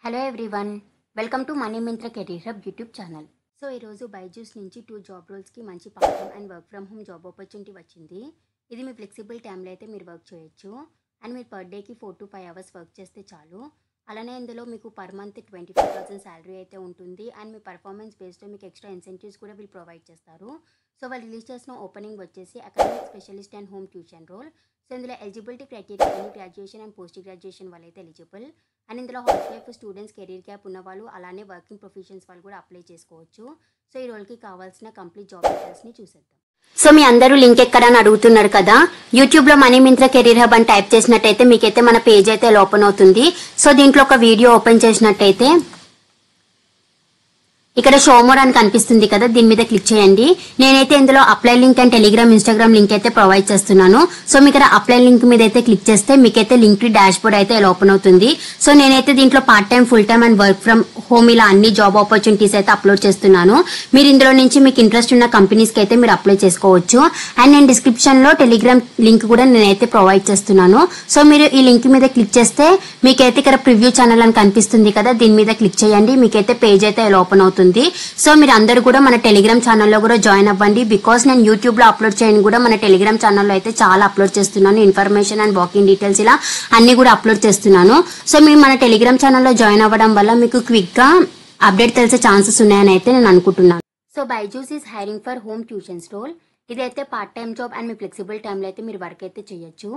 Hello everyone, welcome to money Myntra career hub YouTube channel. So ఈరోజు బైజూస్ నుంచి 2 job రోల్స్కి మంచి part time and work from home job opportunity వచ్చింది. ఇది మీ flexible టైంలో అయితే మీరు వర్క్ చేయొచ్చు అండ్ మీరు పర్ డేకి 4 to 5 అవర్స్ వర్క్ చేస్తే చాలు. అలానే ఇందులో మీకు పర్ మంత్ 25,000 శాలరీ అయితే ఉంటుంది అండ్ మీ పర్ఫార్మెన్స్ బేస్డ్లో మీకు ఎక్స్ట్రా ఇన్సెంటివ్స్ కూడా వీళ్ళు ప్రొవైడ్ చేస్తారు. సో వాళ్ళు రిలీజ్ చేసిన ఓపెనింగ్ వచ్చేసి academic specialist and home tuition role. So ఇందులో eligibility criteria any graduation and post graduation వాళ్ళైతే ఎలిజిబుల్. అండ్ ఇందులో housewife, students, career gap ఉన్న వాళ్ళు, అలానే వర్కింగ్ ప్రొఫెషన్స్ వాళ్ళు కూడా అప్లై చేసుకోవచ్చు. సో ఈ రోల్కి కావాల్సిన కంప్లీట్ జాబ్ డీటెయిల్స్ని చూసేద్దాం. సో మీ అందరూ లింక్ ఎక్కడని అడుగుతున్నారు కదా, యూట్యూబ్లో మనీ మింత్రా కెరీర్ హబ్ అని టైప్ చేసినట్టయితే మీకైతే మన పేజ్ అయితే ఓపెన్ అవుతుంది. సో దీంట్లో ఒక వీడియో ఓపెన్ చేసినట్టయితే ఇక్కడ షో మోర్ అని కనిపిస్తుంది కదా, దీని మీద క్లిక్ చేయండి. నేనైతే ఇందులో apply link and Telegram, Instagram link అయితే ప్రొవైడ్ చేస్తున్నాను. సో మీకు ఇక్కడ అప్లై లింక్ మీద అయితే క్లిక్ చేస్తే మీకైతే లింక్ డాష్ బోర్డ్ అయితే ఓపెన్ అవుతుంది. సో నేనైతే దీంట్లో part time, full time and work from home ఇలా అన్ని జాబ్ ఆపర్చునిటీస్ అయితే అప్లోడ్ చేస్తున్నాను. మీరు ఇందులో నుంచి మీకు ఇంట్రెస్ట్ ఉన్న కంపెనీస్కి అయితే మీరు అప్లై చేసుకోవచ్చు. అండ్ నేను డిస్క్రిప్షన్ లో టెలిగ్రామ్ లింక్ కూడా నేనైతే ప్రొవైడ్ చేస్తున్నాను. సో మీరు ఈ లింక్ మీద క్లిక్ చేస్తే మీకైతే ఇక్కడ ప్రివ్యూ ఛానల్ అని కనిపిస్తుంది కదా, దీని మీద క్లిక్ చేయండి. మీకైతే పేజ్ అయితే ఓపెన్ అవుతుంది. సో మీరు అందరూ కూడా మన టెలిగ్రామ్ ఛానల్లో కూడా జాయిన్ అవ్వండి. బికాస్ నేను యూట్యూబ్ లో అప్లోడ్ చేయను కూడా మన టెలిగ్రామ్ ఛానల్లో అయితే చాలా అప్లోడ్ చేస్తున్నాను. ఇన్ఫర్మేషన్ అండ్ వాకింగ్ డీటెయిల్స్ ఇలా అన్ని కూడా అప్లోడ్ చేస్తున్నాను. సో మీరు మన టెలిగ్రామ్ ఛానల్లో జాయిన్ అవ్వడం వల్ల మీకు క్విక్ గా అప్డేట్ తెలిసే ఛాన్సెస్ ఉన్నాయని అయితే నేను అనుకుంటున్నాను. So Byju's is hiring for home tuitions role. ఇదైతే పార్ట్ టైం జాబ్ అండ్ మీ ఫ్లెక్సిబుల్ టైంలో అయితే మీరు వర్క్ అయితే చేయొచ్చు.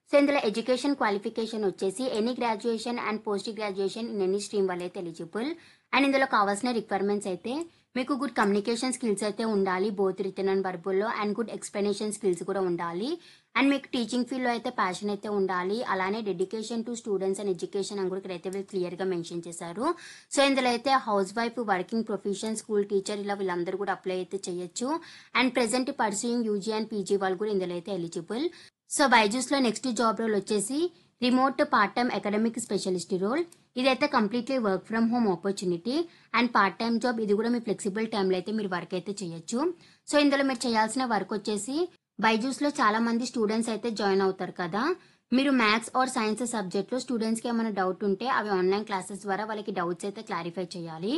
సో ఇందులో ఎడ్యుకేషన్ క్వాలిఫికేషన్ వచ్చేసి any graduation and post graduation in any stream వల్ల అయితే ఎలిజిబుల్. అండ్ ఇందులో కావాల్సిన రిక్వైర్మెంట్స్ అయితే మీకు గుడ్ కమ్యూనికేషన్ స్కిల్స్ అయితే ఉండాలి, బోత్ రిటన్ అండ్ వర్బుల్లో, అండ్ గుడ్ ఎక్స్ప్లెనేషన్ స్కిల్స్ కూడా ఉండాలి. అండ్ మీకు టీచింగ్ ఫీల్డ్లో అయితే ప్యాషన్ అయితే ఉండాలి. అలానే dedication to students and education అని కూడా ఇక్కడైతే వీళ్ళు క్లియర్గా మెన్షన్ చేశారు. సో ఇందులో అయితే housewife, working profession, school teacher ఇలా వీళ్ళందరూ కూడా అప్లై అయితే చేయొచ్చు. And present pursuing UG and PG వాళ్ళు కూడా ఇందులో అయితే ఎలిజిబుల్. సో బైజూస్లో నెక్స్ట్ జాబ్ రోల్ వచ్చేసి remote part time academic specialist role. ఇదైతే completely work from home opportunity and part time job. ఇది కూడా మీ ఫ్లెక్సిబుల్ టైంలో అయితే మీరు వర్క్ అయితే చేయొచ్చు. సో ఇందులో మీరు చేయాల్సిన వర్క్ వచ్చేసి బైజూస్లో చాలా మంది స్టూడెంట్స్ అయితే జాయిన్ అవుతారు కదా, మీరు మ్యాథ్స్ ఆర్ సైన్స్ సబ్జెక్ట్లో స్టూడెంట్స్కి ఏమైనా డౌట్ ఉంటే అవి ఆన్లైన్ క్లాసెస్ ద్వారా వాళ్ళకి డౌట్స్ అయితే క్లారిఫై చేయాలి.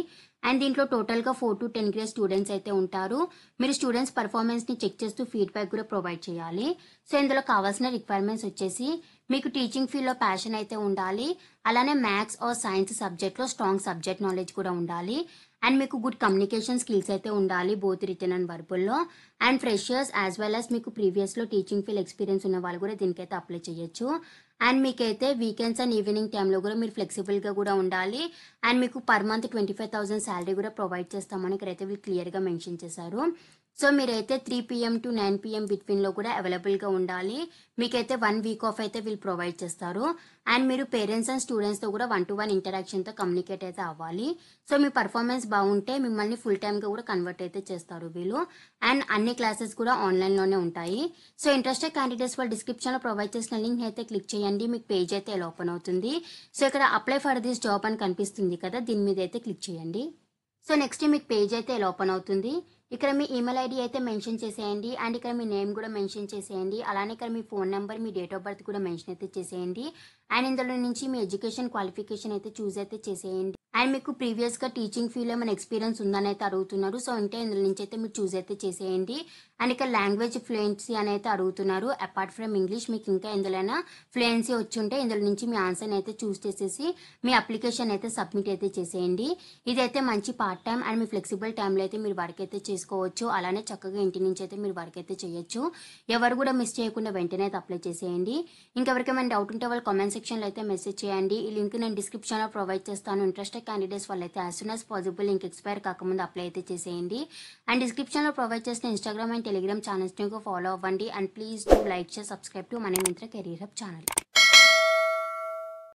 అండ్ దీంట్లో టోటల్గా 4 to 10 గ్రేడ్ స్టూడెంట్స్ అయితే ఉంటారు. మీరు స్టూడెంట్స్ పర్ఫార్మెన్స్ని చెక్ చేస్తూ ఫీడ్బ్యాక్ కూడా ప్రొవైడ్ చేయాలి. సో ఇందులో కావాల్సిన రిక్వైర్మెంట్స్ వచ్చేసి మీకు టీచింగ్ ఫీల్డ్లో ప్యాషన్ అయితే ఉండాలి. అలానే మ్యాథ్స్ ఆర్ సైన్స్ సబ్జెక్ట్లో స్ట్రాంగ్ సబ్జెక్ట్ నాలెడ్జ్ కూడా ఉండాలి. అండ్ మీకు గుడ్ కమ్యూనికేషన్ స్కిల్స్ అయితే ఉండాలి, బోత్ రిటన్ అండ్ వర్బుల్లో. And freshers as well as మీకు ప్రీవియస్లో టీచింగ్ ఫీల్డ్ ఎక్స్పీరియన్స్ ఉన్న వాళ్ళు కూడా దీనికైతే అప్లై చేయొచ్చు. అండ్ మీకైతే వీకెండ్స్ అండ్ ఈవినింగ్ టైంలో కూడా మీరు ఫ్లెక్సిబుల్గా కూడా ఉండాలి. అండ్ మీకు పర్ మంత్ 25,000 శాలరీ కూడా ప్రొవైడ్ చేస్తామని ఇక్కడైతే వీళ్ళు క్లియర్గా మెన్షన్ చేశారు. సో మీరైతే 3 PM to 9 PM బిట్వీన్లో కూడా అవైలబుల్గా ఉండాలి. మీకైతే 1 వీక్ ఆఫ్ అయితే వీళ్ళు ప్రొవైడ్ చేస్తారు. అండ్ మీరు పేరెంట్స్ అండ్ స్టూడెంట్స్తో కూడా 1-to-1 ఇంటరాక్షన్తో కమ్యూనికేట్ అయితే అవ్వాలి. సో మీ పర్ఫార్మెన్స్ బాగుంటే మిమ్మల్ని ఫుల్ టైమ్గా కూడా కన్వర్ట్ అయితే చేస్తారు వీళ్ళు. అండ్ అన్ని క్లాసెస్ కూడా ఆన్లైన్లోనే ఉంటాయి. సో ఇంట్రెస్టెడ్ క్యాండిడేట్స్ వాళ్ళు డిస్క్రిప్షన్లో ప్రొవైడ్ చేసిన లింక్ అయితే క్లిక్ చేయండి, మీకు పేజ్ అయితే ఓపెన్ అవుతుంది. సో ఇక్కడ అప్లై ఫర్ దిస్ జాబ్ అని కనిపిస్తుంది కదా, దీని మీద అయితే క్లిక్ చేయండి. సో నెక్స్ట్ మీకు పేజ్ అయితే ఓపెన్ అవుతుంది. ఇక్కడ మీ ఈమెయిల్ ఐడి అయితే మెన్షన్ చేసేయండి. అండ్ ఇక్కడ మీ నేమ్ కూడా మెన్షన్ చేసేయండి. అలానే ఇక్కడ మీ ఫోన్ నెంబర్, మీ డేట్ ఆఫ్ బర్త్ కూడా మెన్షన్ అయితే చేసేయండి. అండ్ ఇందులో నుంచి మీ ఎడ్యుకేషన్ క్వాలిఫికేషన్ అయితే చూస్ అయితే చేసేయండి. అండ్ మీకు ప్రీవియస్గా టీచింగ్ ఫీల్డ్లో ఏమైనా ఎక్స్పీరియన్స్ ఉందని అయితే అడుగుతున్నారు. సో అంటే ఇందులో నుంచి అయితే మీరు చూస్ అయితే చేసేయండి. అండ్ ఇక్కడ లాంగ్వేజ్ ఫ్లూయెన్సీ అని అయితే అడుగుతున్నారు. అపార్ట్ ఫ్రమ్ ఇంగ్లీష్ మీకు ఇంకా ఎందులోనైనా ఫ్లూయెన్సీ వచ్చి ఉంటే ఇందులో నుంచి మీ ఆన్సర్ని అయితే చూస్ చేసేసి మీ అప్లికేషన్ అయితే సబ్మిట్ అయితే చేసేయండి. ఇదైతే మంచి పార్ట్ టైం అండ్ మీ ఫ్లెక్సిబుల్ టైంలో అయితే మీరు వర్క్ అయితే చేసుకోవచ్చు. అలానే చక్కగా ఇంటి నుంచి అయితే మీరు వర్క్ అయితే చేయొచ్చు. ఎవరు కూడా మిస్ చేయకుండా వెంటనే అయితే అప్లై చేసేయండి. ఇంకెవరికైనా డౌట్ ఉంటే వాళ్ళు కామెంట్ సెక్షన్లో అయితే మెసేజ్ చేయండి. ఈ లింక్ నేను డిస్క్రిప్షన్లో ప్రొవైడ్ చేస్తాను. ఇంట్రెస్టెడ్ క్యాండిడేట్స్ వాళ్ళైతే as soon as possible link expire కాకముందు అప్లై అయితే చేసేయండి. అండ్ డిస్క్రిప్షన్లో ప్రొవైడ్ చేసిన ఇన్స్టాగ్రామ్ అండ్ టెలిగ్రామ్ ఛానల్స్ని ఫాలో అవ్వండి. And please do like, share, subscribe to money Myntra career hub channel.